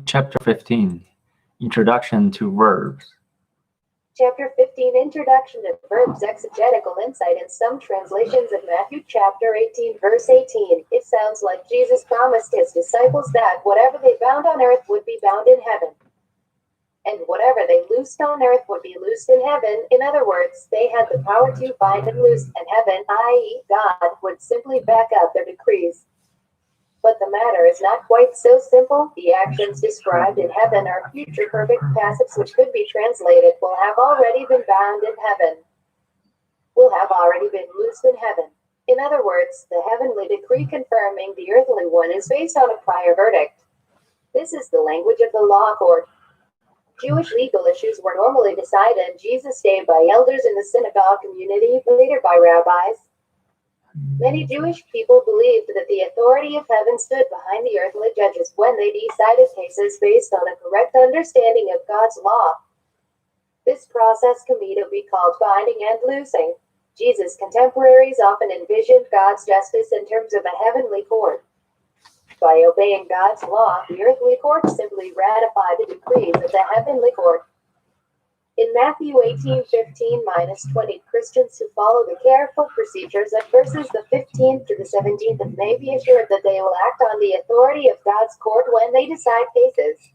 Chapter 15, Introduction to Verbs. Chapter 15, Introduction to Verbs, Exegetical Insight. In some translations of Matthew chapter 18, verse 18, it sounds like Jesus promised his disciples that whatever they bound on earth would be bound in heaven, and whatever they loosed on earth would be loosed in heaven. In other words, they had the power to bind and loose, and heaven, i.e., God, would simply back up their decrees. But the matter is not quite so simple. The actions described in heaven are future perfect passives which could be translated will have already been bound in heaven, will have already been loosed in heaven. In other words, the heavenly decree confirming the earthly one is based on a prior verdict. This is the language of the law court. Jewish legal issues were normally decided in Jesus' day by elders in the synagogue community, later by rabbis. Many Jewish people believed that the authority of heaven stood behind the earthly judges when they decided cases based on a correct understanding of God's law. This process can be called binding and loosing. Jesus' contemporaries often envisioned God's justice in terms of a heavenly court. By obeying God's law, the earthly court simply ratified the decrees of the heavenly court. In Matthew 18:15-20, Christians who follow the careful procedures of verses the 15th to the 17th may be assured that they will act on the authority of God's court when they decide cases.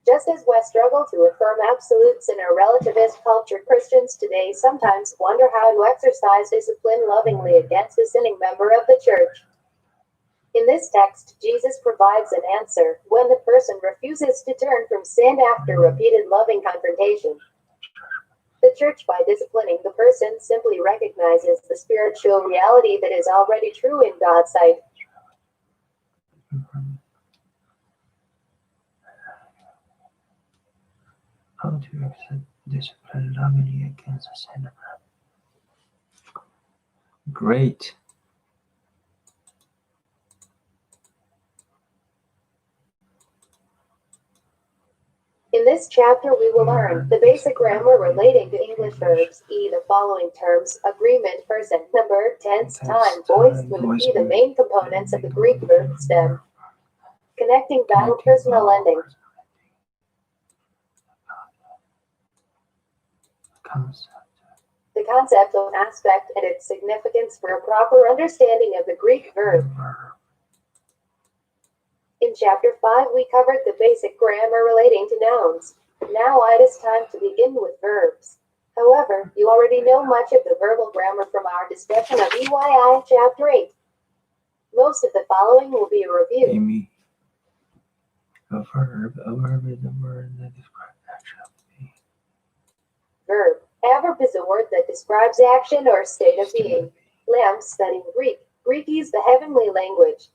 Just as we struggle to affirm absolutes in a relativist culture, Christians today sometimes wonder how to exercise discipline lovingly against a sinning member of the church. In this text, Jesus provides an answer when the person refuses to turn from sin after repeated loving confrontation. The church, by disciplining the person, simply recognizes the spiritual reality that is already true in God's sight. How to accept discipline lovingly against a sinner. Great. In this chapter, we will learn the basic grammar relating to English verbs, the following terms: agreement, person, number, tense, time, voice, mood, the main components of the Greek verb stem. Connecting vowel, personal ending. The concept of aspect and its significance for a proper understanding of the Greek verb. In Chapter 5, we covered the basic grammar relating to nouns. Now it is time to begin with verbs. However, you already know much of the verbal grammar from our discussion of EYI Chapter 8. Most of the following will be a review. Amy, a verb is a word that describes action of being. Verb. Adverb is a word that describes action or state of being. Lamb studying Greek. Greek is the heavenly language.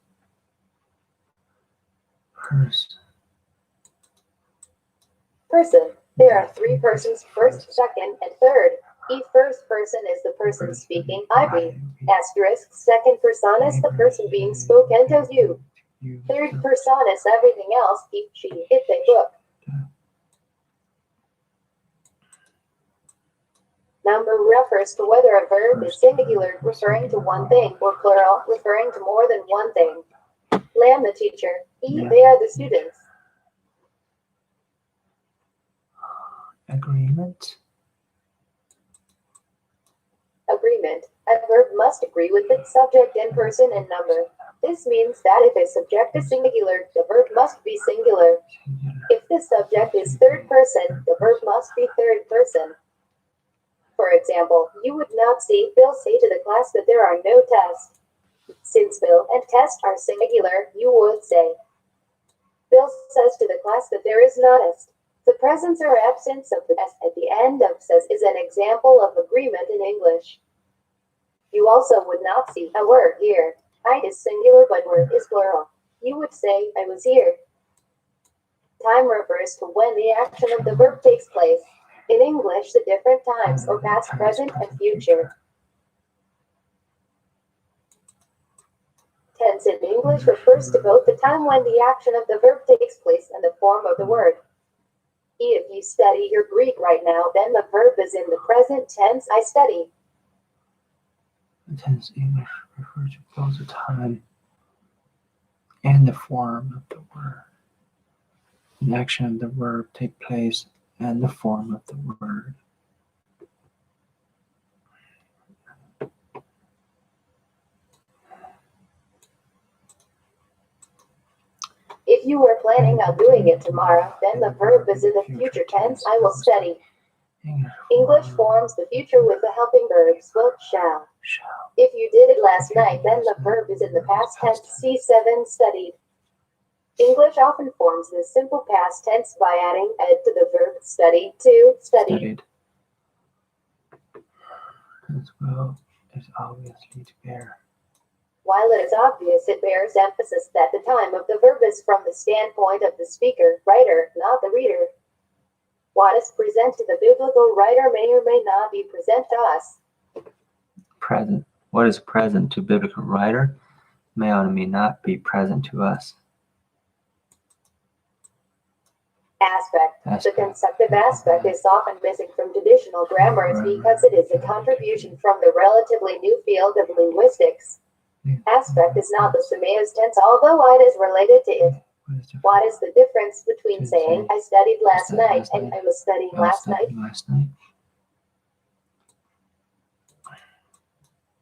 Person. There are three persons, first, second, and third. Each first person is the person speaking, I be. Asterisk, second person is the person being spoken to you. Third person is everything else, he, she, it, they, book. Number refers to whether a verb is singular, referring to one thing, or plural, referring to more than one thing. Lamb the teacher, they are the students. Agreement. Agreement. A verb must agree with its subject in person and number. This means that if a subject is singular, the verb must be singular. If the subject is third person, the verb must be third person. For example, you would not see Bill say to the class that there are no tests. Since Bill and test are singular, you would say, Bill says to the class that there is not a test. The presence or absence of the s at the end of says is an example of agreement in English. You also would not see a word here. I is singular but word is plural. You would say, I was here. Time refers to when the action of the verb takes place. In English, the different times are past, present, and future. Tense in English refers to both the time when the action of the verb takes place and the form of the word. If you study your Greek right now, then the verb is in the present tense, I study. Tense English refers to both the time and the form of the word. the action of the verb take place and the form of the word. If you were planning on doing it tomorrow, then the verb is in the future tense. I will study. English forms the future with the helping verbs will, shall. If you did it last night, then the verb is in the past tense. C7 studied. English often forms the simple past tense by adding ed to the verb study to studied. As well as obviously to bear. While it is obvious, it bears emphasis that the time of the verb is from the standpoint of the speaker, writer, not the reader. What is present to the biblical writer may or may not be present to us. Present. What is present to biblical writer may or may not be present to us. Aspect. The consecutive aspect is often missing from traditional grammars because it is a contribution from the relatively new field of linguistics. Aspect is not the same as tense, although it is related to it. What is the difference between saying I studied last night and I was studying last night?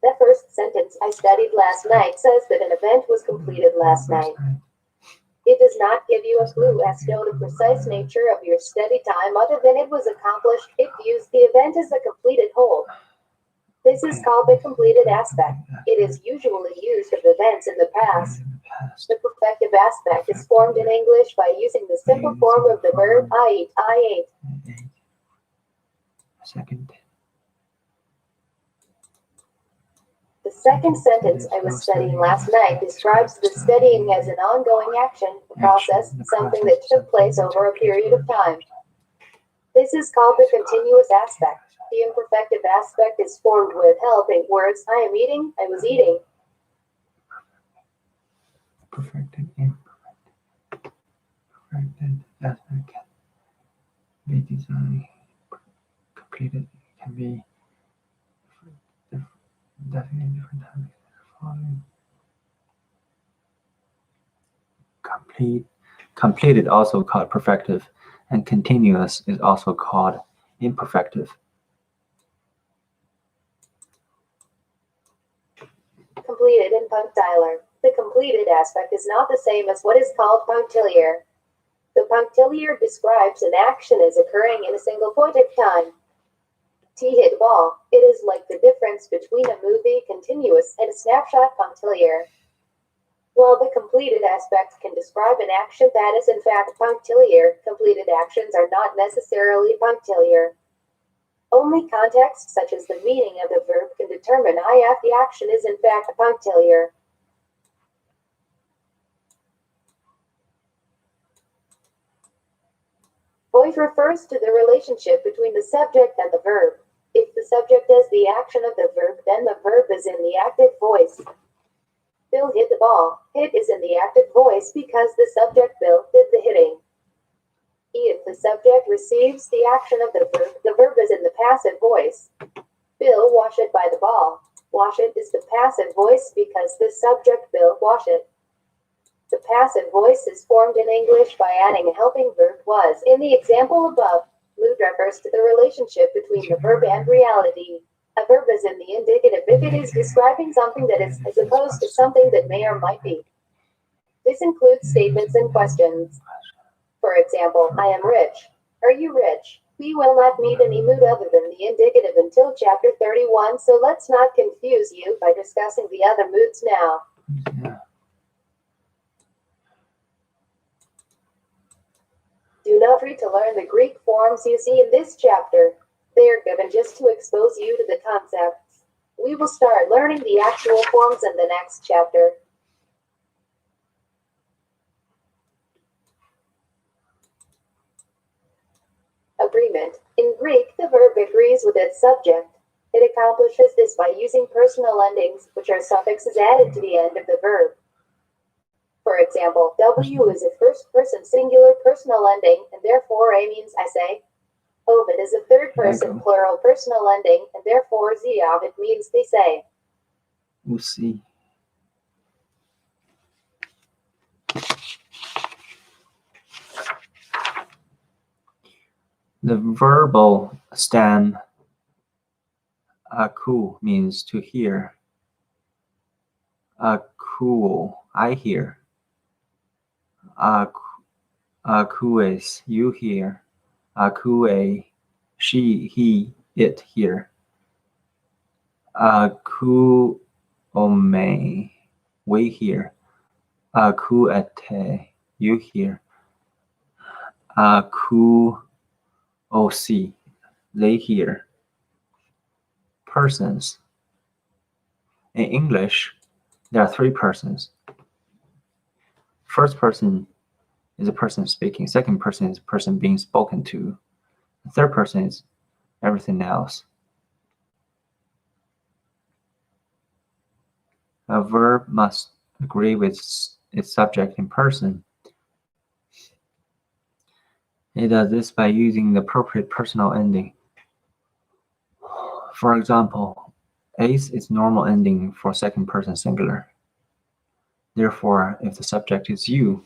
The first sentence, I studied last night, says that an event was completed last night. It does not give you a clue as to the precise nature of your study time other than it was accomplished. It views the event as a completed whole. This is called the completed aspect. It is usually used of events in the past. The perfective aspect is formed in English by using the simple form of the verb I eat, I ate. Second. The second sentence, I was studying last night, describes the studying as an ongoing action, a process, something that took place over a period of time. This is called the continuous aspect. The imperfective aspect is formed with helping words. I am eating, I was eating. Perfected, imperfect. Perfected aspect can be designed, completed, can be definitely different times. Completed also called perfective, and continuous is also called imperfective. Completed and punctiliar. The completed aspect is not the same as what is called punctiliar. The punctiliar describes an action as occurring in a single point of time. T hit ball. It is like the difference between a movie continuous and a snapshot punctiliar. While the completed aspect can describe an action that is in fact punctiliar, completed actions are not necessarily punctiliar. Only context such as the meaning of the verb can determine if the action is in fact punctiliar. Voice refers to the relationship between the subject and the verb. If the subject does the action of the verb, then the verb is in the active voice. Bill hit the ball. Hit is in the active voice because the subject Bill did the hitting. If the subject receives the action of the verb is in the passive voice. Bill wash it by the ball. Wash it is the passive voice because the subject Bill wash it. The passive voice is formed in English by adding a helping verb was. In the example above, mood refers to the relationship between the verb and reality. A verb is in the indicative if it is describing something that is, as opposed to something that may or might be. This includes statements and questions. For example, I am rich. Are you rich? We will not meet any mood other than the indicative until chapter 31, so let's not confuse you by discussing the other moods now. Yeah. Do not free to learn the Greek forms you see in this chapter. They are given just to expose you to the concepts. We will start learning the actual forms in the next chapter. Agreement. In Greek, the verb agrees with its subject. It accomplishes this by using personal endings, which are suffixes added to the end of the verb. For example, W is a first-person singular personal ending, and therefore A means I say. Ovid is a third-person plural personal ending, and therefore Z of it means they say. We'll see. The verbal stem aku means to hear. Aku, I hear. Aku is you hear. Aku a she, he, it hear. Aku ome we hear. Aku ate you hear. Aku oc they hear. Persons. In English, there are three persons. First person is a person speaking. Second person is a person being spoken to. The third person is everything else. A verb must agree with its subject in person. It does this by using the appropriate personal ending. For example, ace is normal ending for second person singular. Therefore, if the subject is you,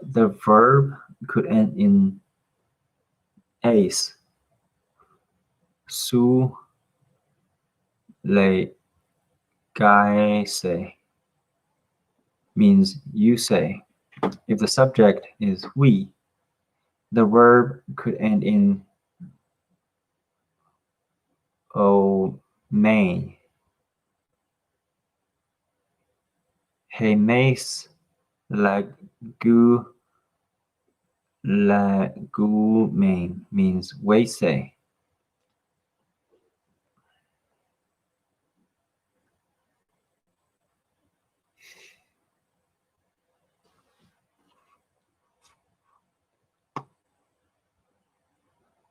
the verb could end in ace. Su le gai say means you say. If the subject is we, the verb could end in o may. He mace la gu main means we say.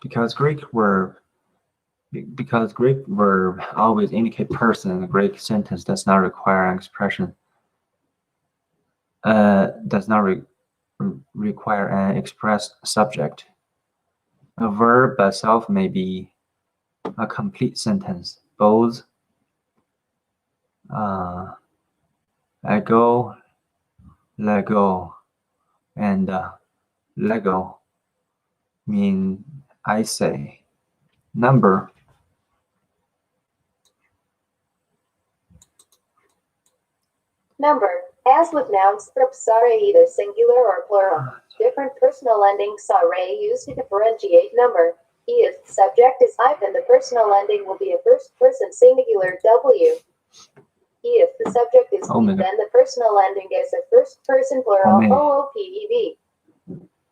Because Greek verb always indicate person, the Greek sentence does not require an expression. Does not require an expressed subject. A verb by itself may be a complete sentence. Both I go, Lego, and Lego mean I say. Number. Number. As with nouns, verbs are either singular or plural. Different personal endings are used to differentiate number. If subject is I, then the personal ending will be a first-person singular W. If the subject is we, then the personal ending is a first-person plural OOPEV.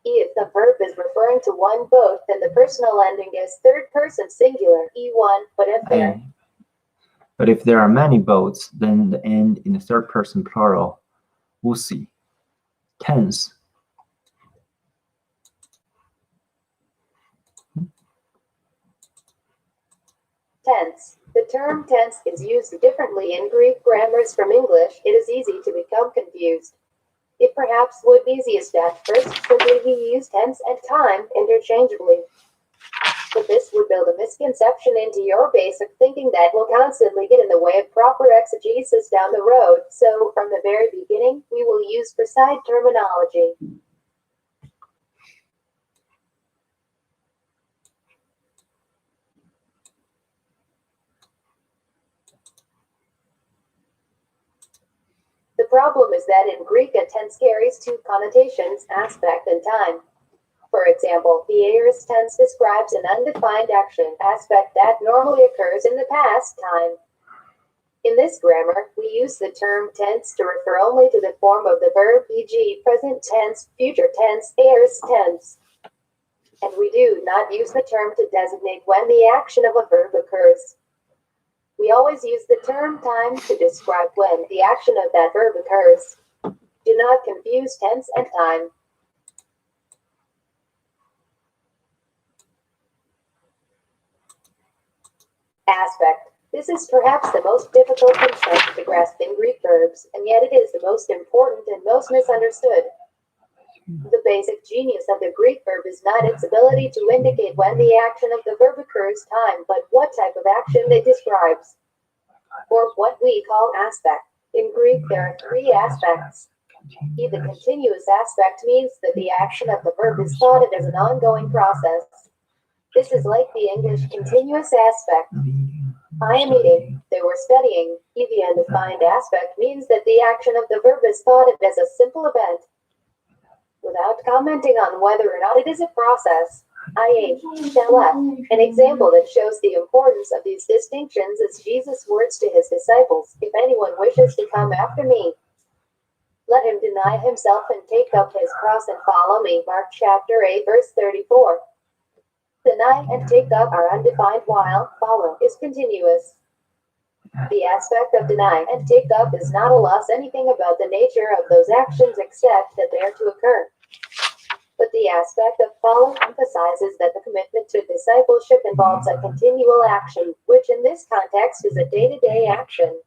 If the verb is referring to one boat, then the personal ending is third-person singular E1. But if there are many boats, then the end in the third-person plural usi. Tense. Tense. The term tense is used differently in Greek grammars from English. It is easy to become confused. It perhaps would be easiest at first simply to use tense and time interchangeably. But this would build a misconception into your basic thinking that will constantly get in the way of proper exegesis down the road. So, from the very beginning, we will use precise terminology. The problem is that in Greek, a tense carries two connotations, aspect and time. For example, the aorist tense describes an undefined action, aspect that normally occurs in the past time. In this grammar, we use the term tense to refer only to the form of the verb, e.g., present tense, future tense, aorist tense. And we do not use the term to designate when the action of a verb occurs. We always use the term time to describe when the action of that verb occurs. Do not confuse tense and time. Aspect. This is perhaps the most difficult concept to grasp in Greek verbs, and yet it is the most important and most misunderstood. The basic genius of the Greek verb is not its ability to indicate when the action of the verb occurs time, but what type of action it describes, or what we call aspect. In Greek, there are three aspects. The continuous aspect means that the action of the verb is thought of as an ongoing process. This is like the English continuous aspect. I am eating, they were studying. The undefined aspect means that the action of the verb is thought of as a simple event, without commenting on whether or not it is a process. I ate, shall left. An example that shows the importance of these distinctions is Jesus' words to his disciples, "If anyone wishes to come after me, let him deny himself and take up his cross and follow me." Mark chapter 8, verse 34. Deny and take up are undefined while follow is continuous. The aspect of deny and take up does not tell us anything about the nature of those actions except that they are to occur. But the aspect of follow emphasizes that the commitment to discipleship involves a continual action, which in this context is a day-to-day action.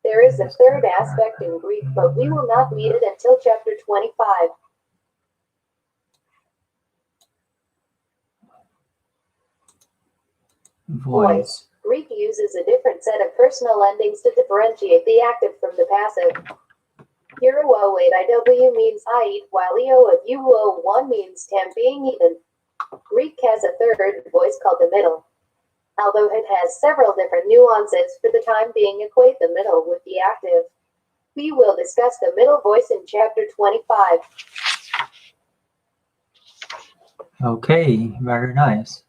There is a third aspect in Greek, but we will not read it until chapter 25. Voice. Greek uses a different set of personal endings to differentiate the active from the passive. Here iw means I eat, while eo1 means tam being eaten. Greek has a third voice called the middle. Although it has several different nuances, for the time being equate the middle with the active. We will discuss the middle voice in chapter 25. Okay, very nice.